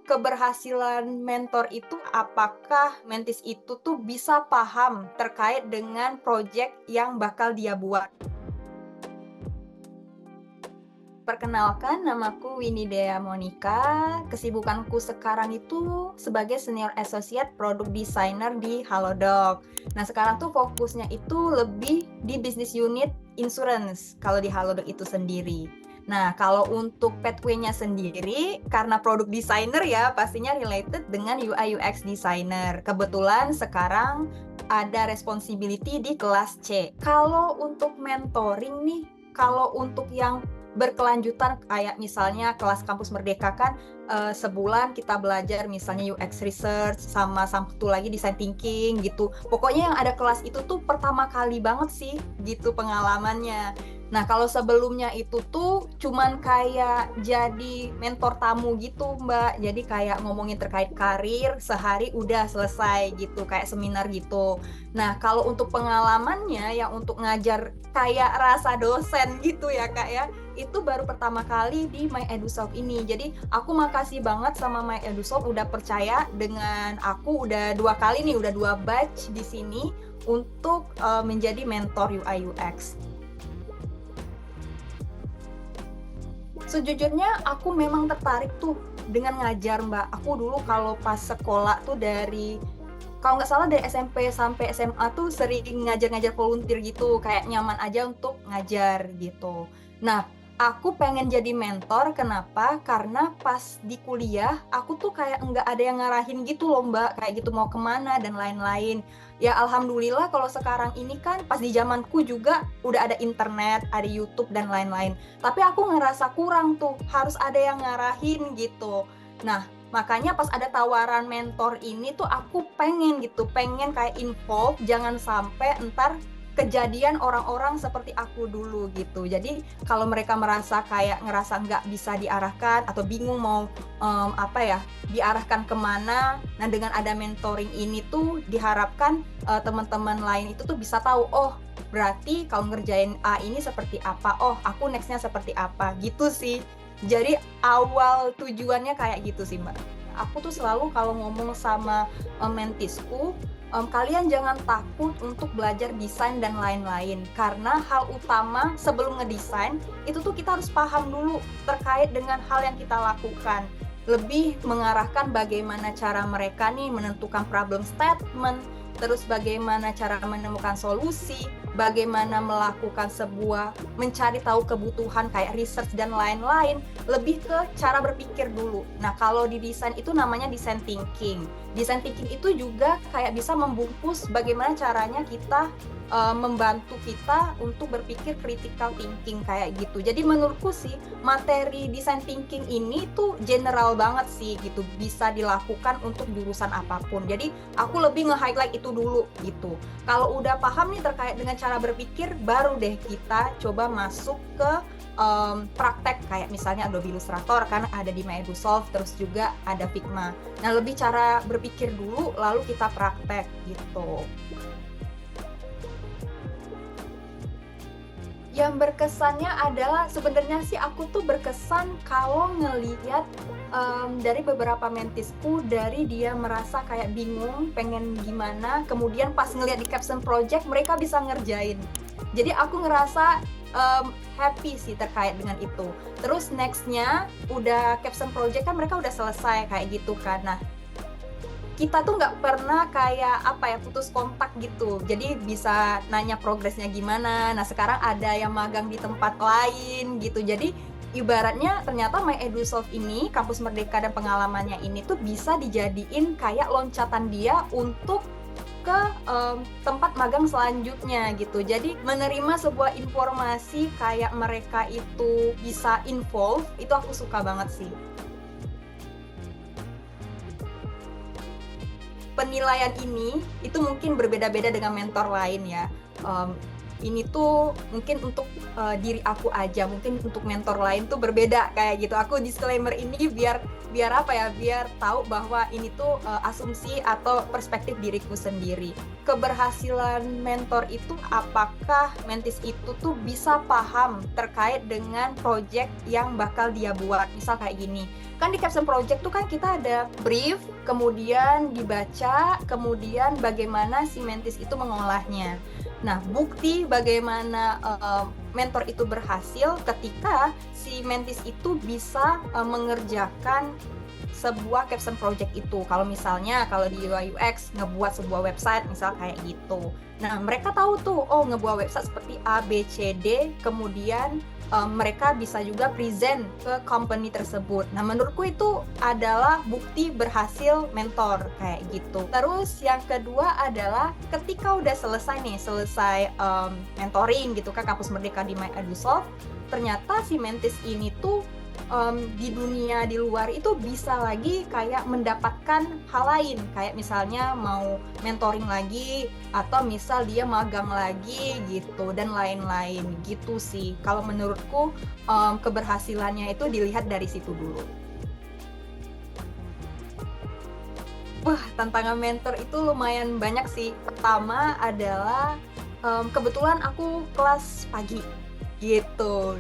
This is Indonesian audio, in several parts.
keberhasilan mentor itu apakah mentis itu tuh bisa paham terkait dengan project yang bakal dia buat. Perkenalkan, namaku Winidea Monica. Kesibukanku sekarang itu sebagai Senior Associate Product Designer di Halodoc. Nah, sekarang tuh fokusnya itu lebih di Business Unit Insurance kalau di Halodoc itu sendiri. Nah, kalau untuk pathway-nya sendiri, karena product designer ya, pastinya related dengan UI UX designer. Kebetulan sekarang ada responsibility di kelas C. Kalau untuk mentoring nih, kalau untuk yang berkelanjutan kayak misalnya kelas Kampus Merdeka kan sebulan kita belajar misalnya UX research sama satu lagi design thinking gitu. Pokoknya yang ada kelas itu tuh pertama kali banget sih gitu pengalamannya. Nah, kalau sebelumnya itu tuh cuman kayak jadi mentor tamu gitu, Mbak. Jadi kayak ngomongin terkait karir, sehari udah selesai gitu, kayak seminar gitu. Nah, kalau untuk pengalamannya yang untuk ngajar kayak rasa dosen gitu ya, Kak ya, itu baru pertama kali di My EduSoft ini. Jadi aku makasih banget sama My EduSoft udah percaya dengan aku, udah 2 kali nih, udah 2 batch di sini untuk menjadi mentor UI UX. Sejujurnya aku memang tertarik tuh dengan ngajar, Mbak. Aku dulu kalau pas sekolah tuh kalau nggak salah dari SMP sampai SMA tuh sering ngajar-ngajar volunteer gitu, kayak nyaman aja untuk ngajar gitu. Nah, aku pengen jadi mentor, kenapa? Karena pas di kuliah, aku tuh kayak nggak ada yang ngarahin gitu loh, Mbak, kayak gitu mau kemana dan lain-lain. Ya alhamdulillah kalau sekarang ini kan pas di zamanku juga udah ada internet, ada YouTube dan lain-lain. Tapi aku ngerasa kurang tuh, harus ada yang ngarahin gitu. Nah, makanya pas ada tawaran mentor ini tuh aku pengen gitu, pengen kayak involve, jangan sampai entar kejadian orang-orang seperti aku dulu gitu. Jadi kalau mereka merasa kayak ngerasa nggak bisa diarahkan atau bingung mau diarahkan kemana. Nah, dengan ada mentoring ini tuh diharapkan teman-teman lain itu tuh bisa tahu, oh berarti kalau ngerjain A ini seperti apa, oh aku nextnya seperti apa gitu sih. Jadi awal tujuannya kayak gitu sih, Mbak. Aku tuh selalu kalau ngomong sama mentisku, kalian jangan takut untuk belajar desain dan lain-lain. Karena hal utama sebelum ngedesain, itu tuh kita harus paham dulu terkait dengan hal yang kita lakukan. Lebih mengarahkan bagaimana cara mereka nih menentukan problem statement, terus bagaimana cara menemukan solusi, bagaimana melakukan mencari tahu kebutuhan kayak research dan lain-lain, lebih ke cara berpikir dulu. Nah, kalau di desain itu namanya design thinking. Design thinking itu juga kayak bisa membungkus bagaimana caranya kita membantu kita untuk berpikir critical thinking kayak gitu. Jadi menurutku sih materi design thinking ini tuh general banget sih gitu, bisa dilakukan untuk jurusan apapun. Jadi aku lebih nge-highlight itu dulu gitu. Kalau udah paham nih terkait dengan cara berpikir, baru deh kita coba masuk ke praktek kayak misalnya Adobe Illustrator karena ada di My EduSoft, terus juga ada Figma. Nah, lebih cara berpikir dulu lalu kita praktek gitu. Yang berkesannya adalah sebenarnya sih aku tuh berkesan kalau ngelihat dari beberapa mentisku, dari dia merasa kayak bingung pengen gimana, kemudian pas ngelihat di caption project mereka bisa ngerjain. Jadi aku ngerasa happy sih terkait dengan itu. Terus next-nya udah caption project kan mereka udah selesai kayak gitu kan. Nah, kita tuh nggak pernah kayak putus kontak gitu. Jadi bisa nanya progresnya gimana. Nah, sekarang ada yang magang di tempat lain gitu. Jadi ibaratnya ternyata My EduSoft ini, Kampus Merdeka dan pengalamannya ini tuh bisa dijadiin kayak loncatan dia untuk ke tempat magang selanjutnya gitu. Jadi menerima sebuah informasi kayak mereka itu bisa involve, itu aku suka banget sih. Penilaian ini itu mungkin berbeda-beda dengan mentor lain ya. ini tuh mungkin untuk diri aku aja, mungkin untuk mentor lain tuh berbeda kayak gitu. Aku disclaimer ini biar apa ya, biar tahu bahwa ini tuh asumsi atau perspektif diriku sendiri. Keberhasilan mentor itu apakah mentis itu tuh bisa paham terkait dengan project yang bakal dia buat. Misal kayak gini, kan di capstone project tuh kan kita ada brief, kemudian dibaca, kemudian bagaimana si mentis itu mengolahnya. Nah, bukti bagaimana mentor itu berhasil ketika si mentis itu bisa mengerjakan sebuah capstone project itu. Kalau misalnya kalau di UI UX ngebuat sebuah website misal kayak gitu. Nah, mereka tahu tuh, oh ngebuat website seperti A, B, C, D, kemudian mereka bisa juga present ke company tersebut. Nah, menurutku itu adalah bukti berhasil mentor kayak gitu. Terus yang kedua adalah ketika udah selesai mentoring gitu kan Kampus Merdeka di My EduSolve, ternyata si mentis ini tuh di dunia di luar itu bisa lagi kayak mendapatkan hal lain, kayak misalnya mau mentoring lagi atau misal dia magang lagi gitu dan lain-lain gitu sih. Kalau menurutku keberhasilannya itu dilihat dari situ dulu. Wah, tantangan mentor itu lumayan banyak sih. Pertama adalah kebetulan aku kelas pagi gitu.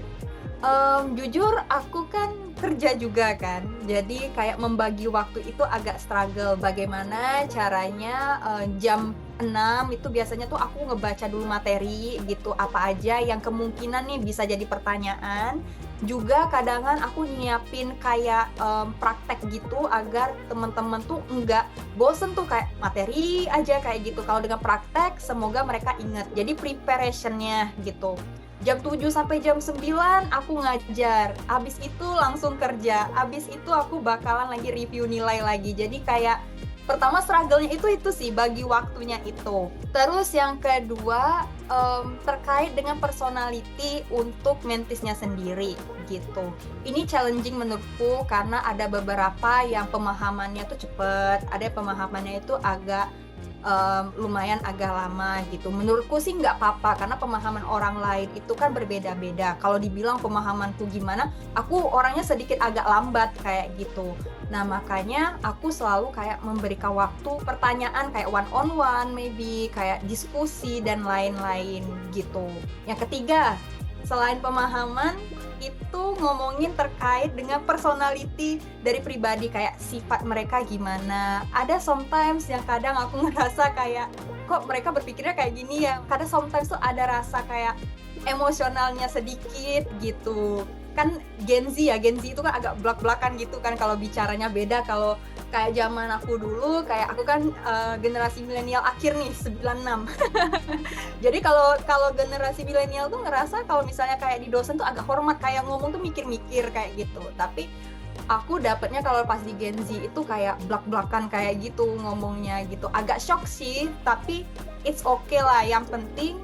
Jujur aku kan kerja juga kan, jadi kayak membagi waktu itu agak struggle. Bagaimana caranya jam 6 itu biasanya tuh aku ngebaca dulu materi gitu, apa aja yang kemungkinan nih bisa jadi pertanyaan. Juga kadangan aku nyiapin kayak praktek gitu agar teman-teman tuh enggak bosen tuh kayak materi aja kayak gitu. Kalau dengan praktek semoga mereka ingat, jadi preparationnya gitu. Jam 7 sampai jam 9 aku ngajar, abis itu langsung kerja, abis itu aku bakalan lagi review nilai lagi. Jadi kayak pertama struggle-nya itu sih, bagi waktunya itu. Terus yang kedua terkait dengan personality untuk mentisnya sendiri gitu. Ini challenging menurutku karena ada beberapa yang pemahamannya tuh cepet, ada pemahamannya itu agak lumayan agak lama gitu. Menurutku sih nggak apa-apa karena pemahaman orang lain itu kan berbeda-beda. Kalau dibilang pemahamanku gimana, aku orangnya sedikit agak lambat kayak gitu. Nah, makanya aku selalu kayak memberikan waktu pertanyaan kayak one on one, maybe kayak diskusi dan lain-lain gitu. Yang ketiga, selain pemahaman, itu ngomongin terkait dengan personality dari pribadi, kayak sifat mereka gimana. Ada sometimes yang kadang aku ngerasa kayak kok mereka berpikirnya kayak gini ya. Kadang sometimes tuh ada rasa kayak emosionalnya sedikit gitu. Kan Gen Z itu kan agak blak-blakan gitu kan kalau bicaranya beda. Kalau kayak zaman aku dulu, kayak aku kan generasi milenial akhir nih, 96. Jadi kalau generasi milenial tuh ngerasa kalau misalnya kayak di dosen tuh agak hormat, kayak ngomong tuh mikir-mikir kayak gitu. Tapi aku dapetnya kalau pas di Gen Z itu kayak blak-blakan kayak gitu ngomongnya gitu. Agak shock sih, tapi it's okay lah. Yang penting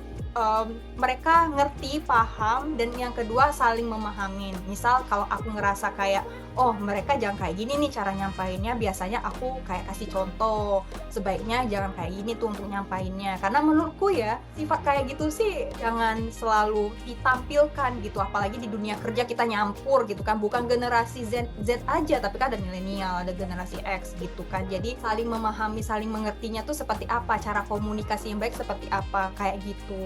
mereka ngerti, paham, dan yang kedua saling memahamin. Misal kalau aku ngerasa kayak oh mereka jangan kayak gini nih cara nyampainnya, biasanya aku kayak kasih contoh, sebaiknya jangan kayak gini tuh untuk nyampainnya. Karena menurutku ya sifat kayak gitu sih jangan selalu ditampilkan gitu, apalagi di dunia kerja kita nyampur gitu kan, bukan generasi Z aja tapi kan ada milenial, ada generasi X gitu kan. Jadi saling memahami, saling mengertinya tuh seperti apa, cara komunikasi yang baik seperti apa kayak gitu.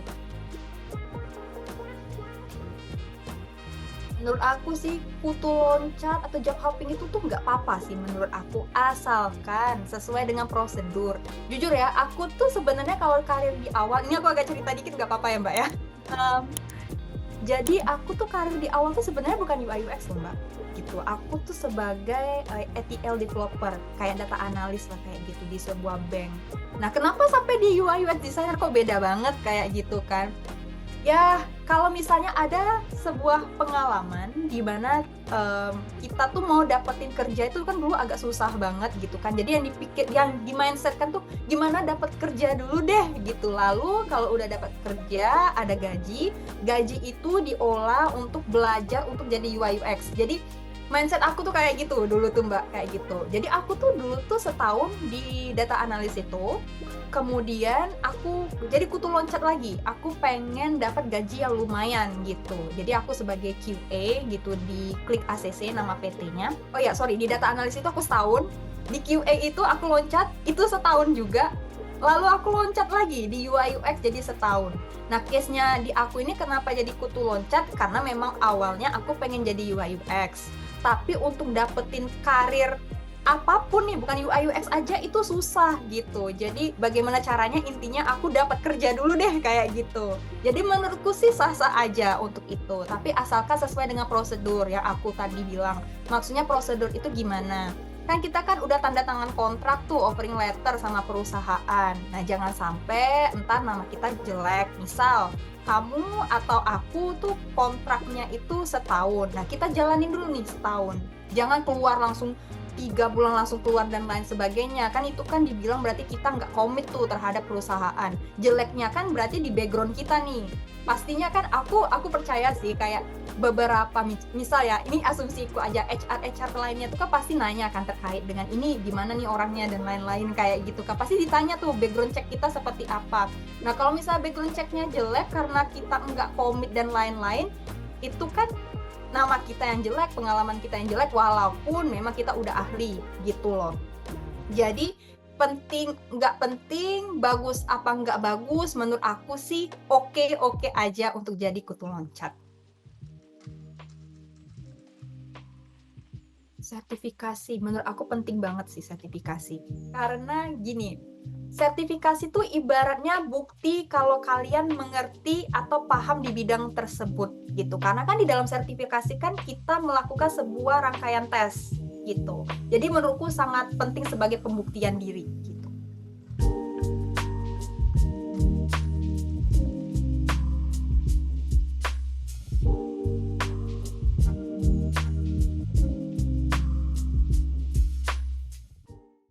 Menurut aku sih kutu loncat atau job hopping itu tuh nggak apa-apa sih menurut aku, asalkan sesuai dengan prosedur. Jujur ya, aku tuh sebenarnya kalau karir di awal, ini aku agak cerita dikit nggak apa-apa ya Mbak ya. Jadi aku tuh karir di awal tuh sebenarnya bukan UI UX loh Mbak, gitu. Aku tuh sebagai ETL developer, kayak data analis lah kayak gitu di sebuah bank. Nah kenapa sampai di UI UX designer kok beda banget kayak gitu kan? Ya, kalau misalnya ada sebuah pengalaman di mana kita tuh mau dapetin kerja itu kan dulu agak susah banget gitu kan. Jadi yang di mindset kan tuh gimana dapat kerja dulu deh gitu. Lalu kalau udah dapat kerja, ada gaji itu diolah untuk belajar untuk jadi UI UX. Jadi Mindset aku tuh kayak gitu dulu tuh Mbak, kayak gitu. Jadi aku tuh dulu tuh setahun di data analis itu, kemudian aku jadi kutu loncat lagi. Aku pengen dapat gaji yang lumayan gitu. Jadi aku sebagai QA gitu di Klik ACC nama PT-nya. Oh ya, sorry, di data analis itu aku setahun. Di QA itu aku loncat, itu setahun juga. Lalu aku loncat lagi di UI UX jadi setahun. Nah, case-nya di aku ini kenapa jadi kutu loncat? Karena memang awalnya aku pengen jadi UI UX. Tapi untuk dapetin karir apapun nih, bukan UI UX aja, itu susah gitu. Jadi bagaimana caranya, intinya aku dapat kerja dulu deh kayak gitu. Jadi menurutku sih sah-sah aja untuk itu. Tapi asalkan sesuai dengan prosedur yang aku tadi bilang. Maksudnya prosedur itu gimana? Kan kita kan udah tanda tangan kontrak tuh, offering letter sama perusahaan. Nah, jangan sampai entar nama kita jelek. Misal kamu atau aku tuh kontraknya itu setahun. Nah, kita jalanin dulu nih setahun. Jangan keluar langsung 3 bulan langsung keluar dan lain sebagainya. Kan itu kan dibilang berarti kita nggak komit tuh terhadap perusahaan. Jeleknya kan berarti di background kita nih. Pastinya kan aku percaya sih kayak beberapa misal ya, ini asumsiku aja, HR lainnya tuh kan pasti nanya kan terkait dengan ini gimana nih orangnya dan lain-lain kayak gitu kan. Pasti ditanya tuh background check kita seperti apa. Nah, kalau misalnya background checknya jelek karena kita nggak komit dan lain-lain, itu kan nama kita yang jelek, pengalaman kita yang jelek, walaupun memang kita udah ahli gitu loh. Jadi penting nggak penting, bagus apa nggak bagus, menurut aku sih oke aja untuk jadi kutu loncat. Sertifikasi, menurut aku penting banget sih sertifikasi. Karena gini, sertifikasi tuh ibaratnya bukti kalau kalian mengerti atau paham di bidang tersebut gitu. Karena kan di dalam sertifikasi kan kita melakukan sebuah rangkaian tes gitu. Jadi menurutku sangat penting sebagai pembuktian diri gitu.